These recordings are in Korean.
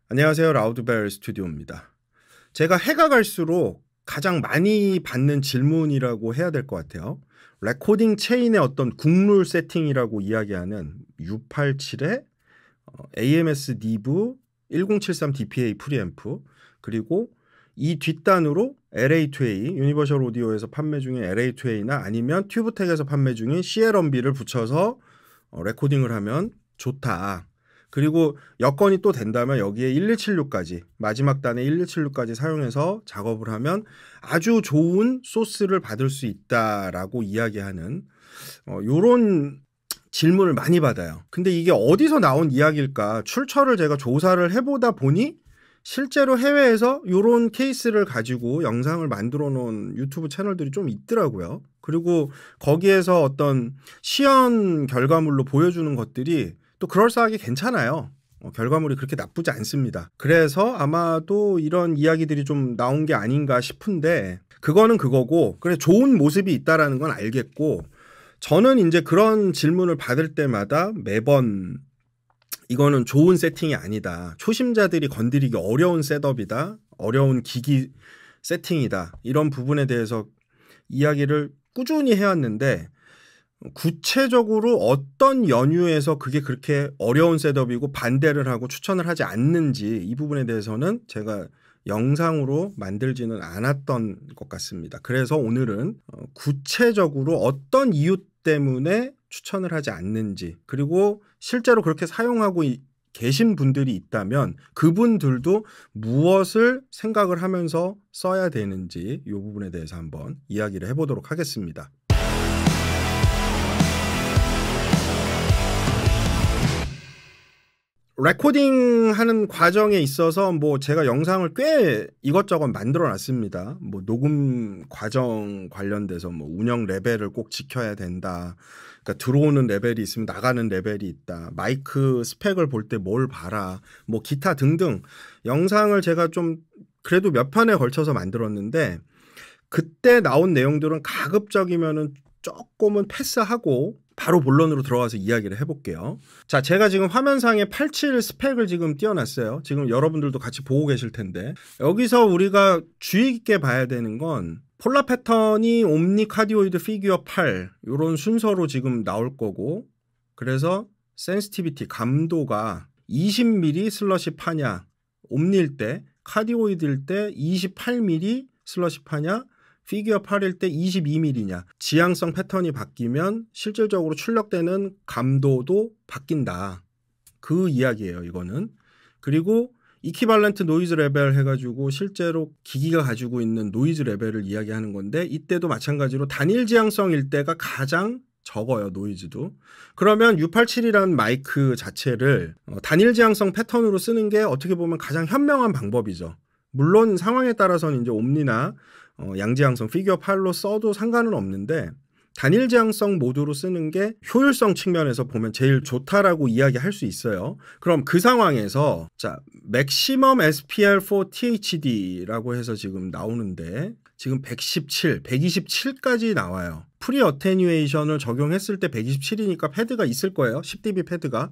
안녕하세요. 라우드벨 스튜디오입니다. 제가 해가 갈수록 가장 많이 받는 질문이라고 해야 될 것 같아요. 레코딩 체인의 어떤 국룰 세팅이라고 이야기하는 U87의 AMS 니브 1073 DPA 프리앰프, 그리고 이 뒷단으로 LA2A, 유니버셜 오디오에서 판매 중인 LA2A나 아니면 튜브텍에서 판매 중인 CL1B를 붙여서 레코딩을 하면 좋다. 그리고 여건이 또 된다면 여기에 1176까지, 마지막 단에 1176까지 사용해서 작업을 하면 아주 좋은 소스를 받을 수 있다라고 이야기하는 요런 질문을 많이 받아요. 근데 이게 어디서 나온 이야기일까? 출처를 제가 조사를 해보다 보니 실제로 해외에서 요런 케이스를 가지고 영상을 만들어 놓은 유튜브 채널들이 좀 있더라고요. 그리고 거기에서 어떤 시연 결과물로 보여주는 것들이 또 그럴싸하게 괜찮아요. 결과물이 그렇게 나쁘지 않습니다. 그래서 아마도 이런 이야기들이 좀 나온 게 아닌가 싶은데, 그거는 그거고, 그래 좋은 모습이 있다라는 건 알겠고, 저는 이제 그런 질문을 받을 때마다 매번 이거는 좋은 세팅이 아니다, 초심자들이 건드리기 어려운 셋업이다, 어려운 기기 세팅이다, 이런 부분에 대해서 이야기를 꾸준히 해왔는데, 구체적으로 어떤 연유에서 그게 그렇게 어려운 셋업이고 반대를 하고 추천을 하지 않는지, 이 부분에 대해서는 제가 영상으로 만들지는 않았던 것 같습니다. 그래서 오늘은 구체적으로 어떤 이유 때문에 추천을 하지 않는지, 그리고 실제로 그렇게 사용하고 계신 분들이 있다면 그분들도 무엇을 생각을 하면서 써야 되는지, 이 부분에 대해서 한번 이야기를 해보도록 하겠습니다. 레코딩 하는 과정에 있어서 뭐 제가 영상을 꽤 이것저것 만들어 놨습니다. 뭐 녹음 과정 관련돼서 뭐 운영 레벨을 꼭 지켜야 된다, 그러니까 들어오는 레벨이 있으면 나가는 레벨이 있다, 마이크 스펙을 볼 때 뭘 봐라, 뭐 기타 등등 영상을 제가 좀 그래도 몇 편에 걸쳐서 만들었는데, 그때 나온 내용들은 가급적이면은 조금은 패스하고 바로 본론으로 들어가서 이야기를 해볼게요. 자, 제가 지금 화면상에 87 스펙을 지금 띄워놨어요. 지금 여러분들도 같이 보고 계실 텐데, 여기서 우리가 주의 깊게 봐야 되는 건 폴라 패턴이 옴니 카디오이드 피규어 8 이런 순서로 지금 나올 거고, 그래서 센시티비티 감도가 20mm 슬러시 파냐 옴니일 때, 카디오이드일 때 28mm 슬러시 파냐, 피규어 8일 때 22mm냐, 지향성 패턴이 바뀌면 실질적으로 출력되는 감도도 바뀐다, 그 이야기예요, 이거는. 그리고 이퀴발렌트 노이즈 레벨 해가지고 실제로 기기가 가지고 있는 노이즈 레벨을 이야기하는 건데, 이때도 마찬가지로 단일 지향성일 때가 가장 적어요, 노이즈도. 그러면 U87이라는 마이크 자체를 단일 지향성 패턴으로 쓰는 게 어떻게 보면 가장 현명한 방법이죠. 물론 상황에 따라서는 이제 옴니나 양지향성 피규어 8로 써도 상관은 없는데, 단일 지향성 모드로 쓰는 게 효율성 측면에서 보면 제일 좋다라고 이야기할 수 있어요. 그럼 그 상황에서 자, 맥시멈 SPL for THD라고 해서 지금 나오는데, 지금 117, 127까지 나와요. 프리 어테뉴에이션을 적용했을 때 127이니까 패드가 있을 거예요, 10dB 패드가.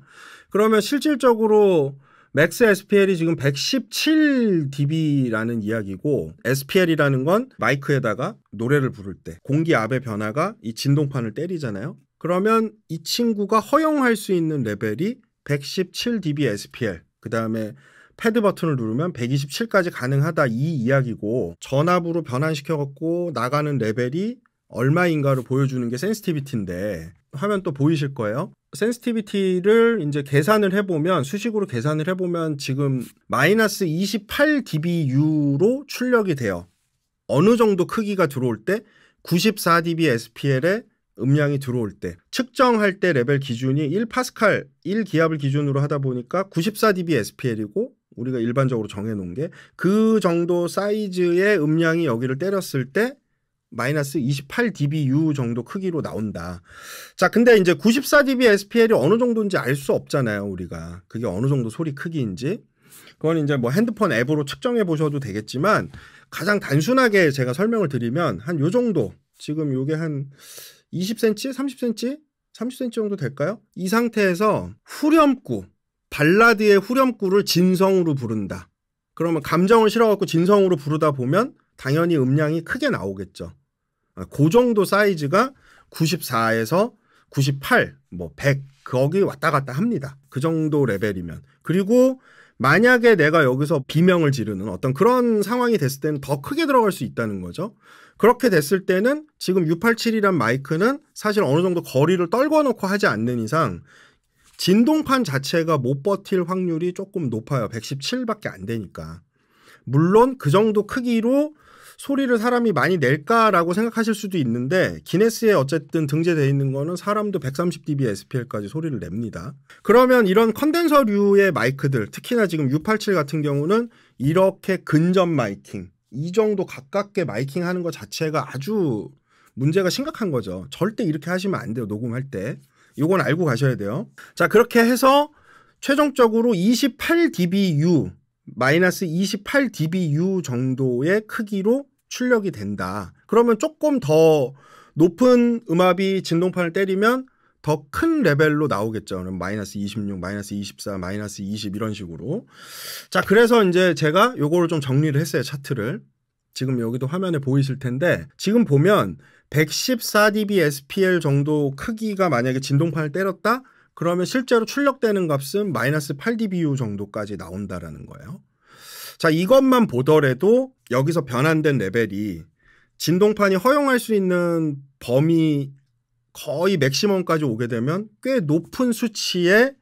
그러면 실질적으로 맥스 SPL이 지금 117dB라는 이야기고, SPL이라는 건 마이크에다가 노래를 부를 때 공기압의 변화가 이 진동판을 때리잖아요. 그러면 이 친구가 허용할 수 있는 레벨이 117dB SPL, 그 다음에 패드 버튼을 누르면 127까지 가능하다, 이 이야기고, 전압으로 변환시켜갖고 나가는 레벨이 얼마인가를 보여주는 게 센시티비티인데, 화면 또 보이실 거예요. 센시티비티를 이제 계산을 해보면, 수식으로 계산을 해보면 지금 마이너스 28dBu로 출력이 돼요. 어느 정도 크기가 들어올 때, 94dB SPL에 음량이 들어올 때, 측정할 때 레벨 기준이 1파스칼, 1기압을 기준으로 하다 보니까 94dB SPL이고, 우리가 일반적으로 정해놓은 게 그 정도 사이즈의 음량이 여기를 때렸을 때 마이너스 28dBu 정도 크기로 나온다. 자, 근데 이제 94dB SPL이 어느 정도인지 알 수 없잖아요, 우리가. 그게 어느 정도 소리 크기인지. 그건 이제 뭐 핸드폰 앱으로 측정해 보셔도 되겠지만, 가장 단순하게 제가 설명을 드리면 한 요 정도, 지금 요게 한 20cm, 30cm, 30cm 정도 될까요? 이 상태에서 후렴구 발라드의 후렴구를 진성으로 부른다. 그러면 감정을 실어갖고 진성으로 부르다 보면 당연히 음량이 크게 나오겠죠. 그 정도 사이즈가 94에서 98, 뭐 100 거기 왔다 갔다 합니다. 그 정도 레벨이면. 그리고 만약에 내가 여기서 비명을 지르는 어떤 그런 상황이 됐을 때는 더 크게 들어갈 수 있다는 거죠. 그렇게 됐을 때는 지금 687이란 마이크는 사실 어느 정도 거리를 떨궈 놓고 하지 않는 이상 진동판 자체가 못 버틸 확률이 조금 높아요. 117밖에 안 되니까. 물론 그 정도 크기로 소리를 사람이 많이 낼까라고 생각하실 수도 있는데 기네스에 어쨌든 등재되어 있는 거는 사람도 130dB SPL까지 소리를 냅니다. 그러면 이런 컨덴서류의 마이크들, 특히나 지금 687 같은 경우는 이렇게 근접 마이킹, 이 정도 가깝게 마이킹하는 것 자체가 아주 문제가 심각한 거죠. 절대 이렇게 하시면 안 돼요. 녹음할 때. 이건 알고 가셔야 돼요. 자, 그렇게 해서 최종적으로 28dBu 마이너스 28dBu 정도의 크기로 출력이 된다. 그러면 조금 더 높은 음압이 진동판을 때리면 더 큰 레벨로 나오겠죠. 그럼 마이너스 26, 마이너스 24, 마이너스 20 이런 식으로. 자, 그래서 이제 제가 요거를 좀 정리를 했어요. 차트를. 지금 여기도 화면에 보이실 텐데 지금 보면 114dB SPL 정도 크기가 만약에 진동판을 때렸다? 그러면 실제로 출력되는 값은 마이너스 8dBu 정도까지 나온다라는 거예요. 자, 이것만 보더라도 여기서 변환된 레벨이 진동판이 허용할 수 있는 범위 거의 맥시멈까지 오게 되면 꽤 높은 수치의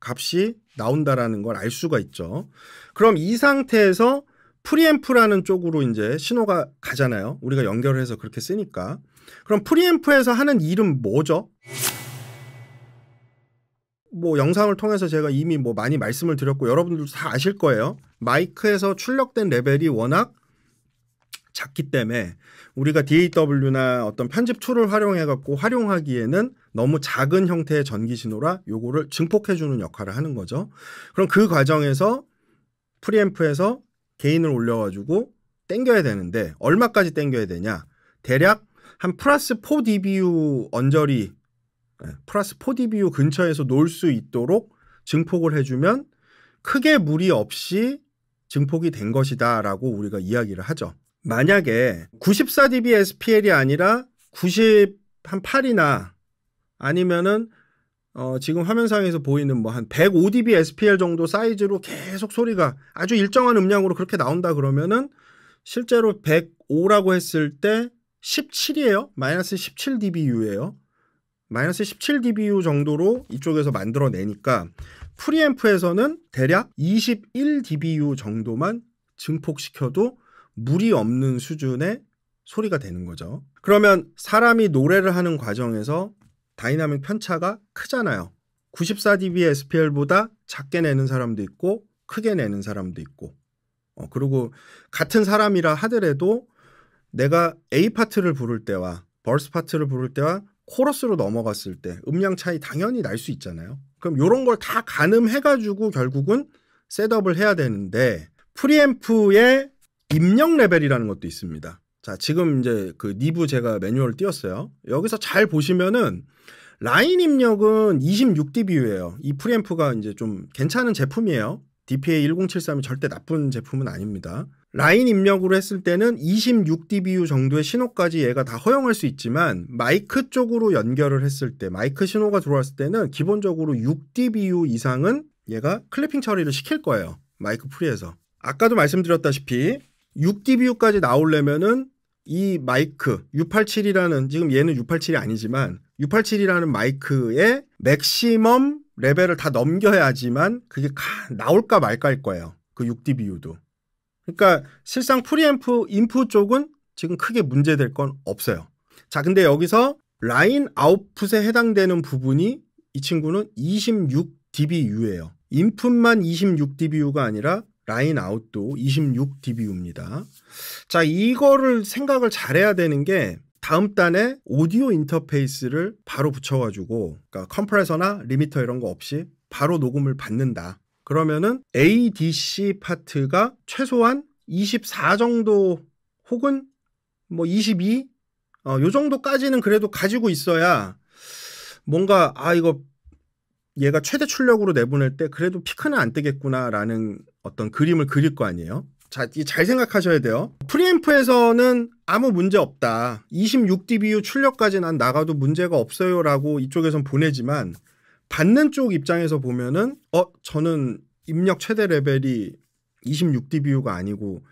값이 나온다라는 걸 알 수가 있죠. 그럼 이 상태에서 프리앰프라는 쪽으로 이제 신호가 가잖아요. 우리가 연결을 해서 그렇게 쓰니까. 그럼 프리앰프에서 하는 일은 뭐죠? 뭐 영상을 통해서 제가 이미 뭐 많이 말씀을 드렸고 여러분들도 다 아실 거예요. 마이크에서 출력된 레벨이 워낙 작기 때문에 우리가 DAW나 어떤 편집 툴을 활용해 갖고 활용하기에는 너무 작은 형태의 전기 신호라 요거를 증폭해 주는 역할을 하는 거죠. 그럼 그 과정에서 프리앰프에서 게인을 올려 가지고 당겨야 되는데 얼마까지 당겨야 되냐? 대략 한 플러스 4dBu 언저리 플러스 4dBu 근처에서 놓을 수 있도록 증폭을 해주면 크게 무리 없이 증폭이 된 것이다 라고 우리가 이야기를 하죠. 만약에 94dB SPL이 아니라 98이나 아니면은 지금 화면상에서 보이는 뭐 한 105dB SPL 정도 사이즈로 계속 소리가 아주 일정한 음량으로 그렇게 나온다 그러면은 실제로 105라고 했을 때 17이에요. 마이너스 17dBu예요. 마이너스 17dBu 정도로 이쪽에서 만들어내니까 프리앰프에서는 대략 21dBu 정도만 증폭시켜도 무리 없는 수준의 소리가 되는 거죠. 그러면 사람이 노래를 하는 과정에서 다이나믹 편차가 크잖아요. 94dB SPL보다 작게 내는 사람도 있고 크게 내는 사람도 있고 그리고 같은 사람이라 하더라도 내가 A 파트를 부를 때와 버스 파트를 부를 때와 코러스로 넘어갔을 때 음량 차이 당연히 날 수 있잖아요. 그럼 이런 걸 다 가늠해가지고 결국은 셋업을 해야 되는데 프리앰프의 입력 레벨이라는 것도 있습니다. 자, 지금 이제 그 니브 제가 매뉴얼을 띄웠어요. 여기서 잘 보시면은 라인 입력은 26dBu예요. 이 프리앰프가 이제 좀 괜찮은 제품이에요. DPA 1073이 절대 나쁜 제품은 아닙니다. 라인 입력으로 했을 때는 26dBu 정도의 신호까지 얘가 다 허용할 수 있지만 마이크 쪽으로 연결을 했을 때 마이크 신호가 들어왔을 때는 기본적으로 6dBu 이상은 얘가 클리핑 처리를 시킬 거예요. 마이크 프리에서. 아까도 말씀드렸다시피 6dBu까지 나오려면은 이 마이크 687이라는 지금 얘는 687이 아니지만 687이라는 마이크의 맥시멈 레벨을 다 넘겨야지만 그게 나올까 말까일 거예요. 그 6dBu도. 그러니까 실상 프리앰프 인풋 쪽은 지금 크게 문제될 건 없어요. 자, 근데 여기서 라인 아웃풋에 해당되는 부분이 이 친구는 26dBu예요. 인풋만 26dBu가 아니라 라인 아웃도 26dBu입니다. 자, 이거를 생각을 잘해야 되는 게 다음 단에 오디오 인터페이스를 바로 붙여가지고 그러니까 컴프레서나 리미터 이런 거 없이 바로 녹음을 받는다. 그러면은 ADC 파트가 최소한 24 정도 혹은 뭐 22? 요 정도까지는 그래도 가지고 있어야 뭔가 이거 얘가 최대 출력으로 내보낼 때 그래도 피크는 안 뜨겠구나라는 어떤 그림을 그릴 거 아니에요. 자, 잘 생각하셔야 돼요. 프리앰프에서는 아무 문제 없다. 26dBu 출력까지 난 나가도 문제가 없어요 라고 이쪽에선 보내지만 받는 쪽 입장에서 보면은 저는 입력 최대 레벨이 26dBu가 아니고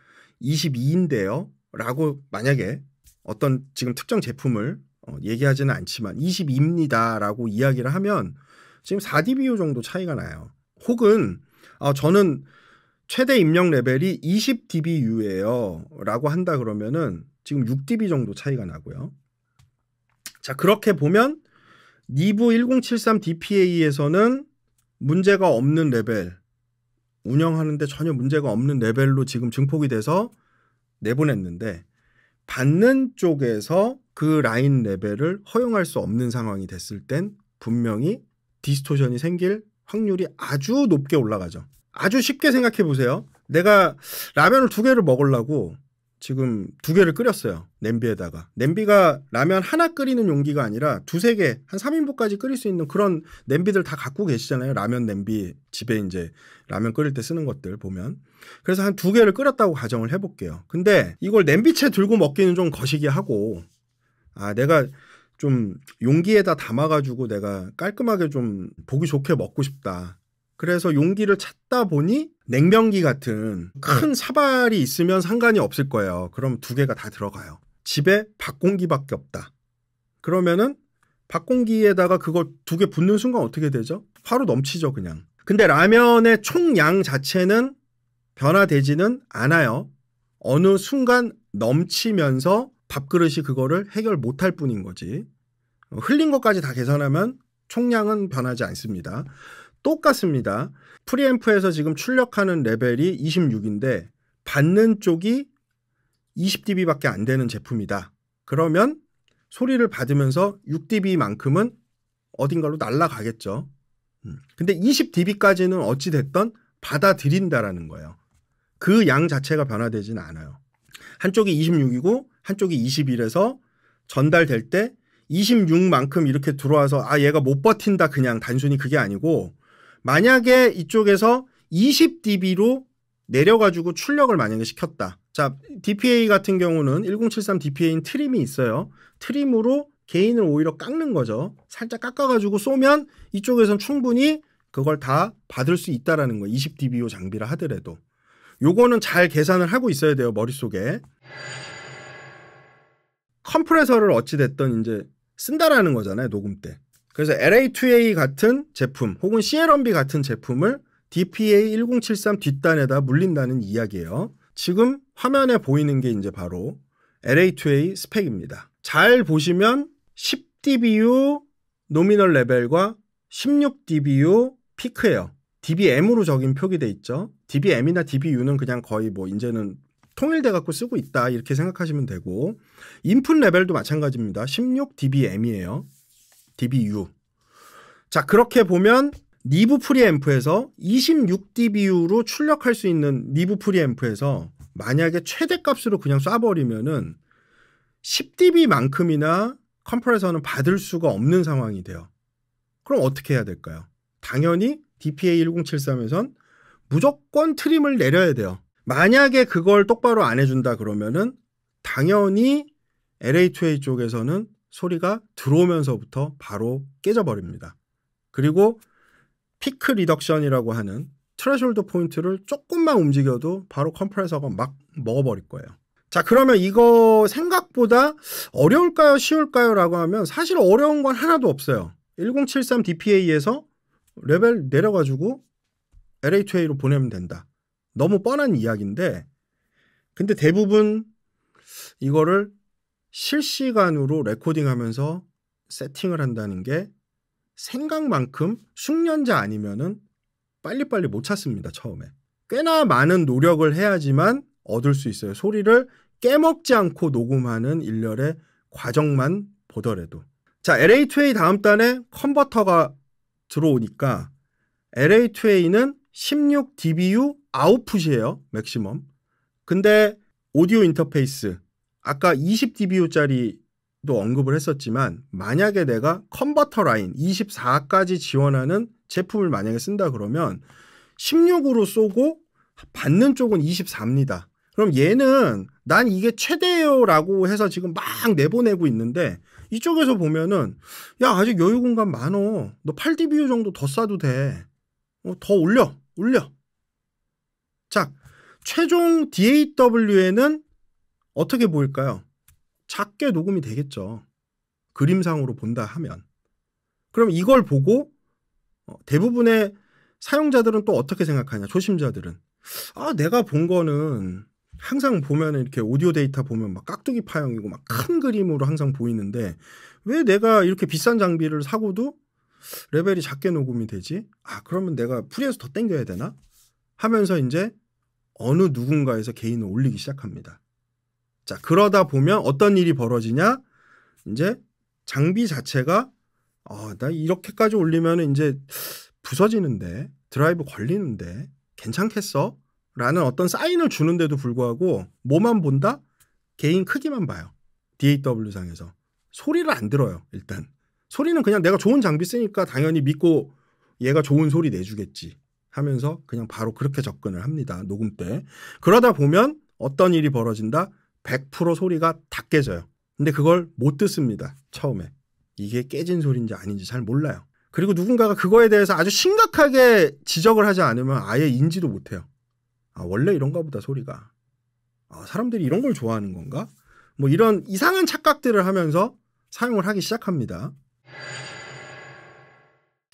22인데요 라고 만약에 어떤 지금 특정 제품을 얘기하지는 않지만 22입니다 라고 이야기를 하면 지금 4dBu 정도 차이가 나요. 혹은 저는 최대 입력 레벨이 20dBu예요 라고 한다 그러면은 지금 6dB 정도 차이가 나고요. 자, 그렇게 보면 니브 1073 DPA에서는 문제가 없는 레벨, 운영하는데 전혀 문제가 없는 레벨로 지금 증폭이 돼서 내보냈는데 받는 쪽에서 그 라인 레벨을 허용할 수 없는 상황이 됐을 땐 분명히 디스토션이 생길 확률이 아주 높게 올라가죠. 아주 쉽게 생각해 보세요. 내가 라면을 2개를 먹으려고 지금 2개를 끓였어요. 냄비에다가. 냄비가 라면 하나 끓이는 용기가 아니라 2, 3개, 한 3인분까지 끓일 수 있는 그런 냄비들 다 갖고 계시잖아요. 라면 냄비 집에 이제 라면 끓일 때 쓰는 것들 보면. 그래서 한 2개를 끓였다고 가정을 해볼게요. 근데 이걸 냄비채 들고 먹기는 좀 거시기하고 내가 좀 용기에다 담아가지고 내가 깔끔하게 좀 보기 좋게 먹고 싶다. 그래서 용기를 찾다 보니 냉면기 같은 큰 사발이 있으면 상관이 없을 거예요. 그럼 2개가 다 들어가요. 집에 밥공기밖에 없다. 그러면은 밥공기에다가 그걸 2개 붓는 순간 어떻게 되죠? 화로 넘치죠, 그냥. 근데 라면의 총양 자체는 변화되지는 않아요. 어느 순간 넘치면서 밥그릇이 그거를 해결 못할 뿐인 거지. 흘린 것까지 다 계산하면 총량은 변하지 않습니다. 똑같습니다. 프리앰프에서 지금 출력하는 레벨이 26인데 받는 쪽이 20dB밖에 안 되는 제품이다. 그러면 소리를 받으면서 6dB만큼은 어딘가로 날아가겠죠. 근데 20dB까지는 어찌됐든 받아들인다라는 거예요. 그 양 자체가 변화되지는 않아요. 한쪽이 26이고 한쪽이 21에서 전달될 때 26만큼 이렇게 들어와서 얘가 못 버틴다 그냥 단순히 그게 아니고 만약에 이쪽에서 20dB로 내려가지고 출력을 만약에 시켰다. 자, DPA 같은 경우는 1073 DPA인 트림이 있어요. 트림으로 게인을 오히려 깎는 거죠. 살짝 깎아가지고 쏘면 이쪽에선 충분히 그걸 다 받을 수 있다라는 거예요. 20dBO 장비라 하더라도. 요거는 잘 계산을 하고 있어야 돼요. 머릿속에. 컴프레서를 어찌됐든 이제 쓴다라는 거잖아요. 녹음 때. 그래서 LA2A 같은 제품 혹은 CL1B 같은 제품을 DPA 1073 뒷단에다 물린다는 이야기예요. 지금 화면에 보이는 게 이제 바로 LA2A 스펙입니다. 잘 보시면 10dBu 노미널 레벨과 16dBu 피크예요. dBm으로 적인 표기돼 있죠. dBm이나 dBu는 그냥 거의 뭐 이제는 통일돼 갖고 쓰고 있다 이렇게 생각하시면 되고 인풋 레벨도 마찬가지입니다. 16dBm이에요. dBu. 자, 그렇게 보면 니브 프리앰프에서 26dBu로 출력할 수 있는 니브 프리앰프에서 만약에 최대값으로 그냥 쏴버리면은 10dB만큼이나 컴프레서는 받을 수가 없는 상황이 돼요. 그럼 어떻게 해야 될까요? 당연히 DPA 1073에선 무조건 트림을 내려야 돼요. 만약에 그걸 똑바로 안 해준다 그러면은 당연히 LA2A 쪽에서는 소리가 들어오면서부터 바로 깨져버립니다. 그리고 피크 리덕션이라고 하는 트레시홀드 포인트를 조금만 움직여도 바로 컴프레서가 막 먹어버릴 거예요. 자, 그러면 이거 생각보다 어려울까요? 쉬울까요? 라고 하면 사실 어려운 건 하나도 없어요. 1073 DPA에서 레벨 내려가지고 LA2A로 보내면 된다. 너무 뻔한 이야기인데 근데 대부분 이거를 실시간으로 레코딩하면서 세팅을 한다는 게 생각만큼 숙련자 아니면은 빨리빨리 못 찾습니다. 처음에. 꽤나 많은 노력을 해야지만 얻을 수 있어요. 소리를 깨먹지 않고 녹음하는 일련의 과정만 보더라도. 자, LA2A 다음 단에 컨버터가 들어오니까 LA2A는 16dBu 아웃풋이에요. 맥시멈. 근데 오디오 인터페이스 아까 20dBu짜리도 언급을 했었지만 만약에 내가 컨버터 라인 24까지 지원하는 제품을 만약에 쓴다 그러면 16으로 쏘고 받는 쪽은 24입니다. 그럼 얘는 난 이게 최대예요라고 해서 지금 막 내보내고 있는데 이쪽에서 보면은 야 아직 여유 공간 많어. 너 8dBu 정도 더 쏴도 돼. 더 올려. 자, 최종 DAW에는 어떻게 보일까요? 작게 녹음이 되겠죠. 그림상으로 본다 하면. 그럼 이걸 보고 대부분의 사용자들은 또 어떻게 생각하냐. 초심자들은. 내가 본 거는 항상 보면 이렇게 오디오 데이터 보면 막 깍두기 파형이고 막 큰 그림으로 항상 보이는데 왜 내가 이렇게 비싼 장비를 사고도 레벨이 작게 녹음이 되지? 그러면 내가 프리에서 더 땡겨야 되나? 하면서 이제 어느 누군가에서 개인을 올리기 시작합니다. 자, 그러다 보면 어떤 일이 벌어지냐? 이제 장비 자체가 나 이렇게까지 올리면 이제 부서지는데 드라이브 걸리는데 괜찮겠어? 라는 어떤 사인을 주는데도 불구하고 뭐만 본다? 개인 크기만 봐요. DAW상에서. 소리를 안 들어요. 일단. 소리는 그냥 내가 좋은 장비 쓰니까 당연히 믿고 얘가 좋은 소리 내주겠지 하면서 그냥 바로 그렇게 접근을 합니다. 녹음 때. 그러다 보면 어떤 일이 벌어진다? 100% 소리가 다 깨져요. 근데 그걸 못 듣습니다. 처음에. 이게 깨진 소리인지 아닌지 잘 몰라요. 그리고 누군가가 그거에 대해서 아주 심각하게 지적을 하지 않으면 아예 인지도 못해요. 원래 이런가 보다 소리가. 사람들이 이런 걸 좋아하는 건가? 뭐 이런 이상한 착각들을 하면서 사용을 하기 시작합니다.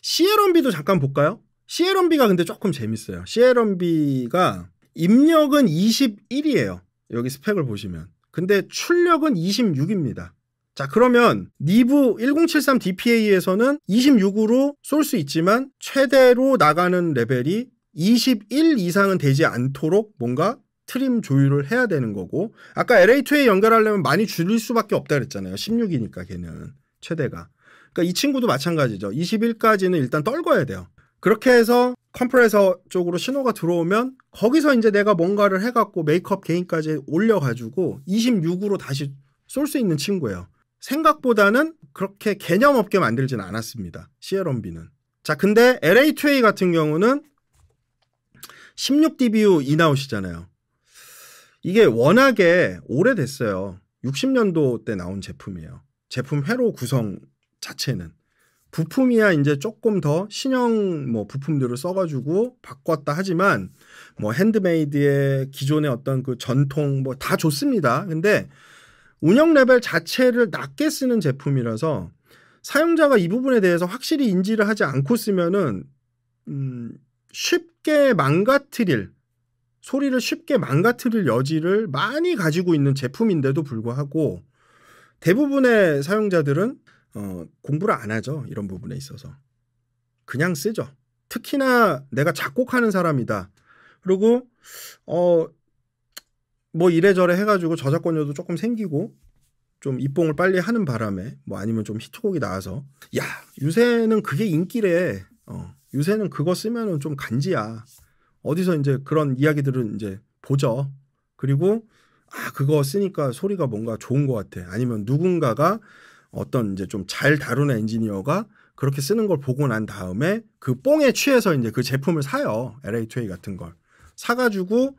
CL1B도 잠깐 볼까요? CL1B가 근데 조금 재밌어요. CL1B가 입력은 21이에요. 여기 스펙을 보시면. 근데 출력은 26입니다. 자, 그러면 니브 1073 DPA에서는 26으로 쏠 수 있지만 최대로 나가는 레벨이 21 이상은 되지 않도록 뭔가 트림 조율을 해야 되는 거고, 아까 LA2에 연결하려면 많이 줄일 수밖에 없다 그랬잖아요. 16이니까 걔는 최대가. 그러니까 이 친구도 마찬가지죠. 21까지는 일단 떨궈야 돼요. 그렇게 해서 컴프레서 쪽으로 신호가 들어오면 거기서 이제 내가 뭔가를 해갖고 메이크업 게인까지 올려가지고 26으로 다시 쏠 수 있는 친구예요. 생각보다는 그렇게 개념 없게 만들진 않았습니다. CL1B는. 자, 근데 LA2A 같은 경우는 16dBu 인아웃이잖아요. 이게 워낙에 오래됐어요. 60년도 때 나온 제품이에요. 제품 회로 구성 자체는. 부품이야 이제 조금 더 신형 뭐 부품들을 써가지고 바꿨다 하지만 뭐 핸드메이드의 기존의 어떤 그 전통 뭐 다 좋습니다. 근데 운영 레벨 자체를 낮게 쓰는 제품이라서 사용자가 이 부분에 대해서 확실히 인지를 하지 않고 쓰면은 쉽게 망가뜨릴, 소리를 쉽게 망가뜨릴 여지를 많이 가지고 있는 제품인데도 불구하고 대부분의 사용자들은 공부를 안 하죠. 이런 부분에 있어서. 그냥 쓰죠. 특히나 내가 작곡하는 사람이다. 그리고 뭐 이래저래 해가지고 저작권료도 조금 생기고 좀 입봉을 빨리 하는 바람에 뭐 아니면 좀 히트곡이 나와서 야 요새는 그게 인기래. 요새는 그거 쓰면은 좀 간지야. 어디서 이제 그런 이야기들은 이제 보죠. 그리고 그거 쓰니까 소리가 뭔가 좋은 것 같아. 아니면 누군가가 어떤 이제 좀 잘 다루는 엔지니어가 그렇게 쓰는 걸 보고 난 다음에 그 뽕에 취해서 이제 그 제품을 사요. LA2A 같은 걸 사가지고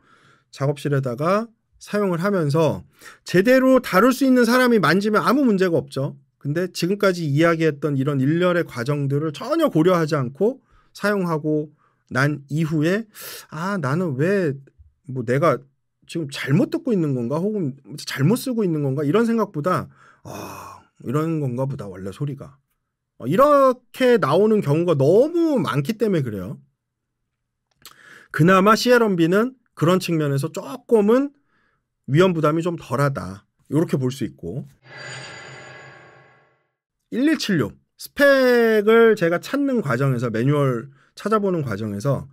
작업실에다가 사용을 하면서 제대로 다룰 수 있는 사람이 만지면 아무 문제가 없죠. 근데 지금까지 이야기했던 이런 일련의 과정들을 전혀 고려하지 않고 사용하고 난 이후에 나는 왜 뭐 내가 지금 잘못 듣고 있는 건가 혹은 잘못 쓰고 있는 건가 이런 생각보다 이런 건가 보다 원래 소리가 이렇게 나오는 경우가 너무 많기 때문에 그래요. 그나마 CL1B는 그런 측면에서 조금은 위험 부담이 좀 덜하다. 이렇게 볼 수 있고 1176 스펙을 제가 찾는 과정에서 매뉴얼 찾아보는 과정에서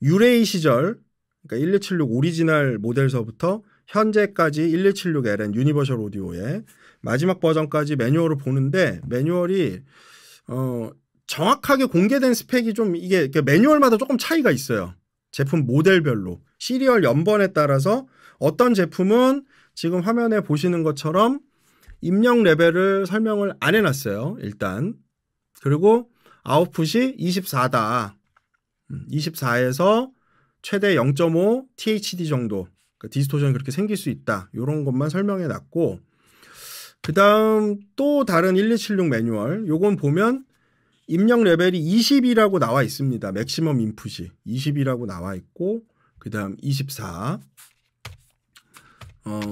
유레이 시절 그러니까 1176 오리지널 모델서부터 현재까지 1176LN 유니버셜 오디오의 마지막 버전까지 매뉴얼을 보는데 매뉴얼이 정확하게 공개된 스펙이 좀 이게 매뉴얼마다 조금 차이가 있어요. 제품 모델별로 시리얼 연번에 따라서 어떤 제품은 지금 화면에 보시는 것처럼 입력 레벨을 설명을 안 해놨어요. 일단. 그리고 아웃풋이 24다. 24에서 최대 0.5 THD 정도 디스토션이 그렇게 생길 수 있다. 이런 것만 설명해 놨고, 그 다음 또 다른 1276 매뉴얼 요건 보면 입력 레벨이 20이라고 나와 있습니다. 맥시멈 인풋이 20이라고 나와 있고, 그 다음 24.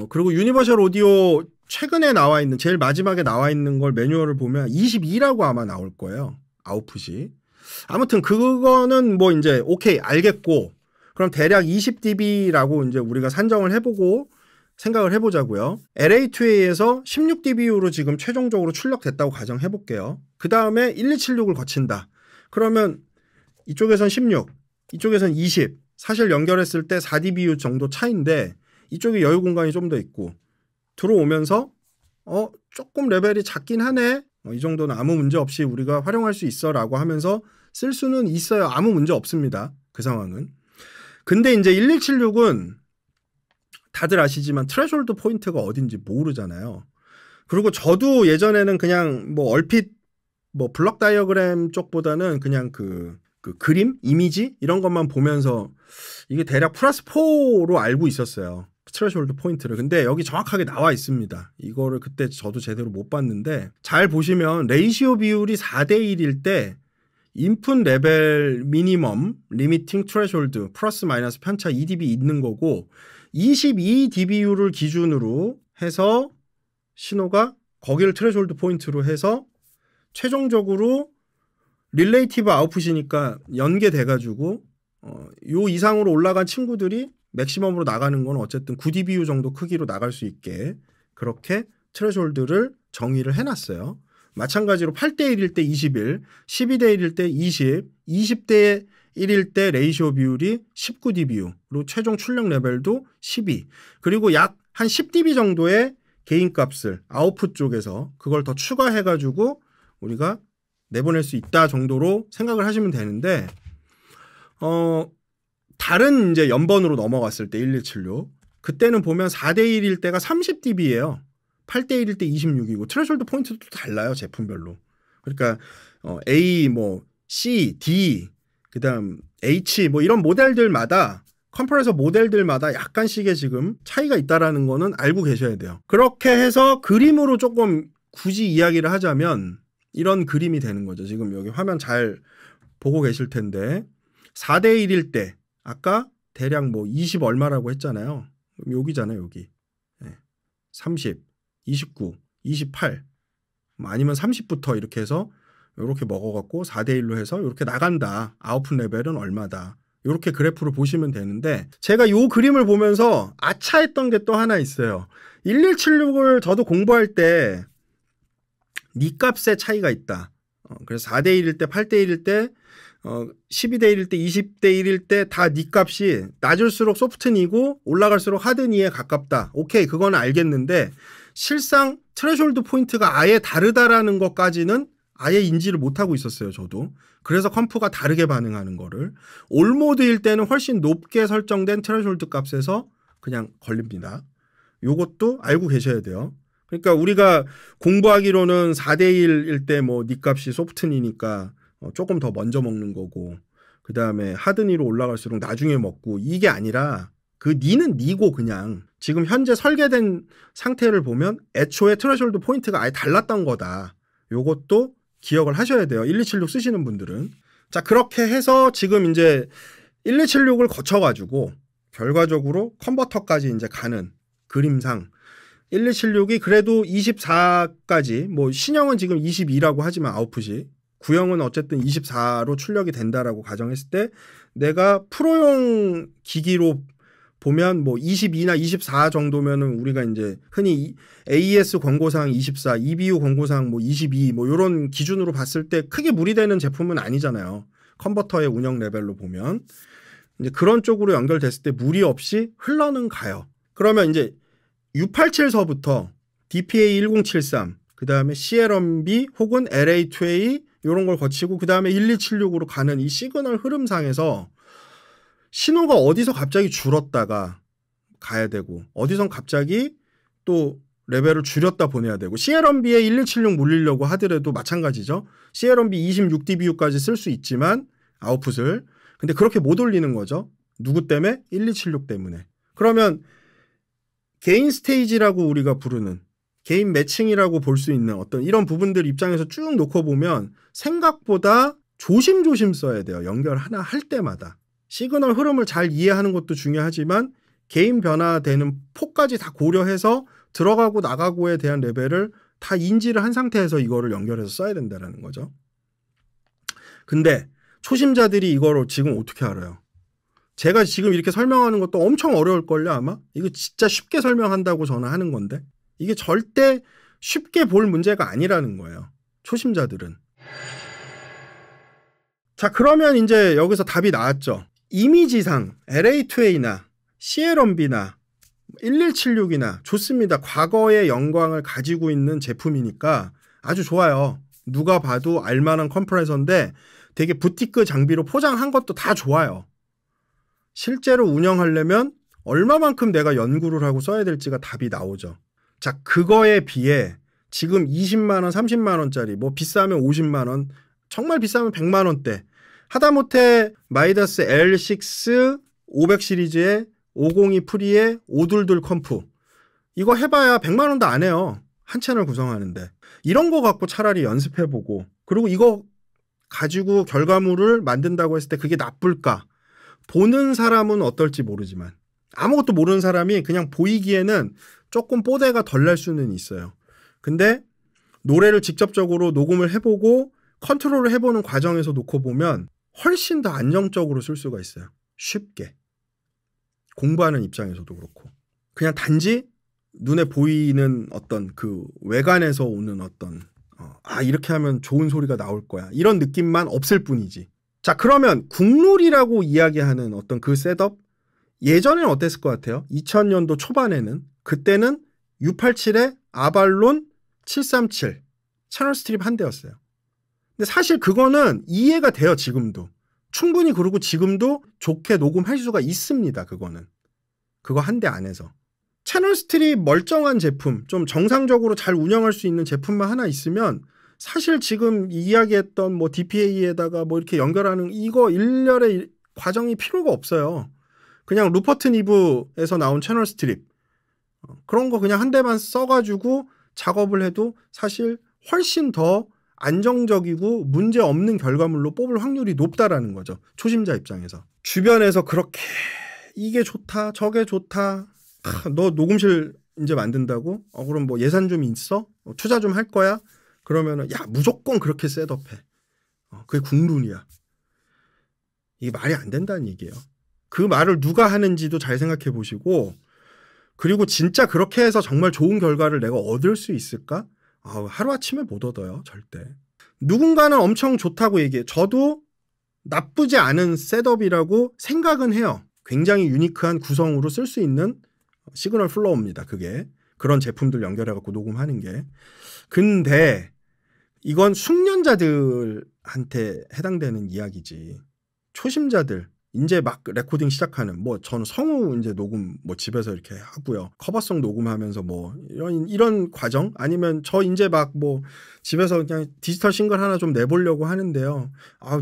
그리고 유니버셜 오디오 최근에 나와 있는, 제일 마지막에 나와 있는 걸 매뉴얼을 보면 22라고 아마 나올 거예요. 아웃풋이. 아무튼 그거는 뭐 이제 오케이 알겠고, 그럼 대략 20dB라고 이제 우리가 산정을 해보고 생각을 해보자고요. LA2A에서 16dB로 지금 최종적으로 출력됐다고 가정해 볼게요. 그 다음에 1276을 거친다. 그러면 이쪽에선 16, 이쪽에선 20. 사실 연결했을 때 4dBu 정도 차이인데 이쪽에 여유 공간이 좀 더 있고, 들어오면서 조금 레벨이 작긴 하네. 이 정도는 아무 문제 없이 우리가 활용할 수 있어 라고 하면서 쓸 수는 있어요. 아무 문제 없습니다. 그 상황은. 근데 이제 1276은 다들 아시지만 트레շ홀드 포인트가 어딘지 모르잖아요. 그리고 저도 예전에는 그냥 뭐 얼핏 뭐 블럭 다이어그램 쪽보다는 그냥 그 그림, 이미지 이런 것만 보면서 이게 대략 플러스 4로 알고 있었어요. 트레시홀드 포인트를. 근데 여기 정확하게 나와 있습니다. 이거를 그때 저도 제대로 못 봤는데, 잘 보시면 레이시오 비율이 4대 1일 때 인풋 레벨 미니멈 리미팅 트레시홀드 플러스 마이너스 편차 2dB 있는 거고, 22dBU를 기준으로 해서 신호가 거기를 트레시홀드 포인트로 해서 최종적으로 릴레이티브 아웃풋이니까 연계돼가지고 요 이상으로 올라간 친구들이 맥시멈으로 나가는 건 어쨌든 9dBU 정도 크기로 나갈 수 있게 그렇게 트레시홀드를 정의를 해놨어요. 마찬가지로 8대 1일 때 21, 12대 1일 때 20, 20대 1일 때 레이시오 비율이 19dBU, 그리고 최종 출력 레벨도 12, 그리고 약 한 10dB 정도의 개인 값을 아웃풋 쪽에서 그걸 더 추가해가지고 우리가 내보낼 수 있다 정도로 생각을 하시면 되는데, 다른 이제 연번으로 넘어갔을 때 1276 그때는 보면 4대 1일 때가 30dB예요. 8대 1일 때 26이고 트레시홀드 포인트도 달라요, 제품별로. 그러니까 A, 뭐 C, D, 그다음 H 뭐 이런 모델들마다, 컴프레서 모델들마다 약간씩의 지금 차이가 있다라는 거는 알고 계셔야 돼요. 그렇게 해서 그림으로 조금 굳이 이야기를 하자면 이런 그림이 되는 거죠. 지금 여기 화면 잘 보고 계실 텐데 4대 1일 때 아까 대략 뭐 20 얼마라고 했잖아요. 여기잖아요, 여기. 30, 29, 28 아니면 30부터 이렇게 해서 이렇게 먹어갖고 4대 1로 해서 이렇게 나간다. 아웃풋 레벨은 얼마다. 이렇게 그래프를 보시면 되는데, 제가 이 그림을 보면서 아차했던 게 또 하나 있어요. 1176을 저도 공부할 때 니 값의 차이가 있다. 그래서 4대 1일 때, 8대 1일 때, 12대 1일 때, 20대 1일 때 다 니 값이 낮을수록 소프트니고 올라갈수록 하드니에 가깝다. 오케이, 그건 알겠는데 실상 트레시홀드 포인트가 아예 다르다라는 것까지는 아예 인지를 못하고 있었어요, 저도. 그래서 컴프가 다르게 반응하는 거를. 올모드일 때는 훨씬 높게 설정된 트레시홀드 값에서 그냥 걸립니다. 요것도 알고 계셔야 돼요. 그러니까 우리가 공부하기로는 4대 1일 때 뭐 니 값이 소프트니니까 조금 더 먼저 먹는 거고, 그 다음에 하드니로 올라갈수록 나중에 먹고, 이게 아니라 그 니는 니고 그냥 지금 현재 설계된 상태를 보면 애초에 트레시홀드 포인트가 아예 달랐던 거다. 요것도 기억을 하셔야 돼요, 1276 쓰시는 분들은. 자, 그렇게 해서 지금 이제 1276을 거쳐가지고 결과적으로 컨버터까지 이제 가는 그림상 1276이 그래도 24까지, 뭐 신형은 지금 22라고 하지만 아웃풋이, 구형은 어쨌든 24로 출력이 된다라고 가정했을 때 내가 프로용 기기로 보면 뭐 22나 24 정도면은 우리가 이제 흔히 AES 권고사항 24, EBU 권고사항 뭐 22 뭐 이런 기준으로 봤을 때 크게 무리되는 제품은 아니잖아요. 컨버터의 운영 레벨로 보면. 이제 그런 쪽으로 연결됐을 때 무리 없이 흘러는 가요. 그러면 이제 U87서부터 DPA1073, 그 다음에 CLMB 혹은 LA2A 이런 걸 거치고 그 다음에 1276으로 가는 이 시그널 흐름상에서 신호가 어디서 갑자기 줄었다가 가야 되고, 어디선 갑자기 또 레벨을 줄였다 보내야 되고 CLNB에 1176 물리려고 하더라도 마찬가지죠. CLNB 26dBU까지 쓸 수 있지만 아웃풋을 근데 그렇게 못 올리는 거죠. 누구 때문에? 1276 때문에. 그러면 개인 스테이지라고 우리가 부르는 개인 매칭이라고 볼 수 있는 어떤 이런 부분들 입장에서 쭉 놓고 보면 생각보다 조심조심 써야 돼요. 연결 하나 할 때마다. 시그널 흐름을 잘 이해하는 것도 중요하지만 개인 변화되는 폭까지 다 고려해서 들어가고 나가고에 대한 레벨을 다 인지를 한 상태에서 이거를 연결해서 써야 된다는 거죠. 근데 초심자들이 이거를 지금 어떻게 알아요? 제가 지금 이렇게 설명하는 것도 엄청 어려울걸요 아마? 이거 진짜 쉽게 설명한다고 저는 하는 건데 이게 절대 쉽게 볼 문제가 아니라는 거예요. 초심자들은. 자 그러면 이제 여기서 답이 나왔죠. 이미지상 LA2A나 CLNB나 1176이나 좋습니다. 과거의 영광을 가지고 있는 제품이니까 아주 좋아요. 누가 봐도 알만한 컴프레서인데 되게 부티크 장비로 포장한 것도 다 좋아요. 실제로 운영하려면 얼마만큼 내가 연구를 하고 써야 될지가 답이 나오죠. 자, 그거에 비해 지금 20만 원, 30만 원짜리 뭐 비싸면 50만 원, 정말 비싸면 100만 원대 하다못해 마이다스 L6 500 시리즈의 502 프리의 522 컴프 이거 해봐야 100만 원도 안 해요. 한 채널 구성하는데 이런 거 갖고 차라리 연습해보고 그리고 이거 가지고 결과물을 만든다고 했을 때 그게 나쁠까? 보는 사람은 어떨지 모르지만 아무것도 모르는 사람이 그냥 보이기에는 조금 뽀대가 덜 날 수는 있어요. 근데 노래를 직접적으로 녹음을 해보고 컨트롤을 해보는 과정에서 놓고 보면 훨씬 더 안정적으로 쓸 수가 있어요. 쉽게. 공부하는 입장에서도 그렇고. 그냥 단지 눈에 보이는 어떤 그 외관에서 오는 어떤 이렇게 하면 좋은 소리가 나올 거야. 이런 느낌만 없을 뿐이지. 자 그러면 국룰이라고 이야기하는 어떤 그 셋업 예전에는 어땠을 것 같아요? 2000년도 초반에는 그때는 U87에 아발론 737 채널 스트립 한 대였어요. 근데 사실 그거는 이해가 돼요. 지금도. 충분히 그러고 지금도 좋게 녹음할 수가 있습니다. 그거는. 그거 한 대 안에서. 채널 스트립 멀쩡한 제품 좀 정상적으로 잘 운영할 수 있는 제품만 하나 있으면 사실 지금 이야기했던 뭐 DPA에다가 뭐 이렇게 연결하는 이거 일렬의 과정이 필요가 없어요. 그냥 루퍼트 니브에서 나온 채널 스트립 그런 거 그냥 한 대만 써가지고 작업을 해도 사실 훨씬 더 안정적이고 문제 없는 결과물로 뽑을 확률이 높다라는 거죠. 초심자 입장에서. 주변에서 그렇게 이게 좋다 저게 좋다 너 녹음실 이제 만든다고? 그럼 뭐 예산 좀 있어? 투자 좀 할 거야? 그러면은 야 무조건 그렇게 셋업해. 그게 국룰이야. 이게 말이 안 된다는 얘기예요. 그 말을 누가 하는지도 잘 생각해 보시고 그리고 진짜 그렇게 해서 정말 좋은 결과를 내가 얻을 수 있을까? 하루아침에 못 얻어요. 절대. 누군가는 엄청 좋다고 얘기해. 저도 나쁘지 않은 셋업이라고 생각은 해요. 굉장히 유니크한 구성으로 쓸 수 있는 시그널 플로우입니다. 그게. 그런 제품들 연결해갖고 녹음하는 게. 근데 이건 숙련자들한테 해당되는 이야기지. 초심자들 이제 막 레코딩 시작하는 뭐 저는 성우 이제 녹음 뭐 집에서 이렇게 하고요. 커버송 녹음하면서 뭐 이런 과정 아니면 저 이제 막 뭐 집에서 그냥 디지털 싱글 하나 좀 내보려고 하는데요.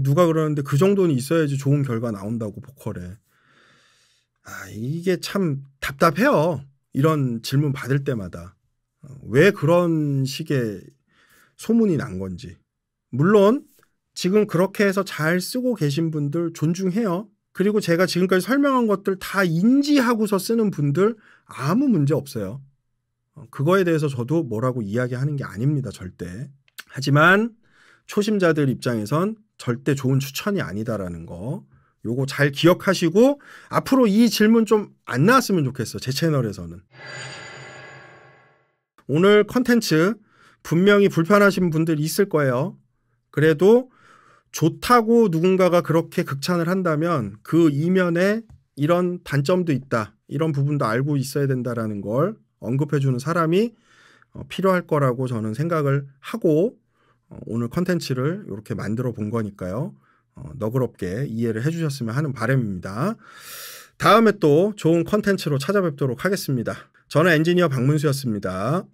누가 그러는데 그 정도는 있어야지 좋은 결과 나온다고 보컬에. 이게 참 답답해요. 이런 질문 받을 때마다. 왜 그런 식의 소문이 난 건지. 물론 지금 그렇게 해서 잘 쓰고 계신 분들 존중해요. 그리고 제가 지금까지 설명한 것들 다 인지하고서 쓰는 분들 아무 문제 없어요. 그거에 대해서 저도 뭐라고 이야기하는 게 아닙니다. 절대. 하지만 초심자들 입장에선 절대 좋은 추천이 아니다라는 거. 요거 잘 기억하시고 앞으로 이 질문 좀 안 나왔으면 좋겠어. 제 채널에서는. 오늘 컨텐츠 분명히 불편하신 분들 있을 거예요. 그래도 좋다고 누군가가 그렇게 극찬을 한다면 그 이면에 이런 단점도 있다. 이런 부분도 알고 있어야 된다라는 걸 언급해주는 사람이 필요할 거라고 저는 생각을 하고 오늘 컨텐츠를 이렇게 만들어 본 거니까요. 너그럽게 이해를 해주셨으면 하는 바람입니다. 다음에 또 좋은 컨텐츠로 찾아뵙도록 하겠습니다. 저는 엔지니어 박문수였습니다.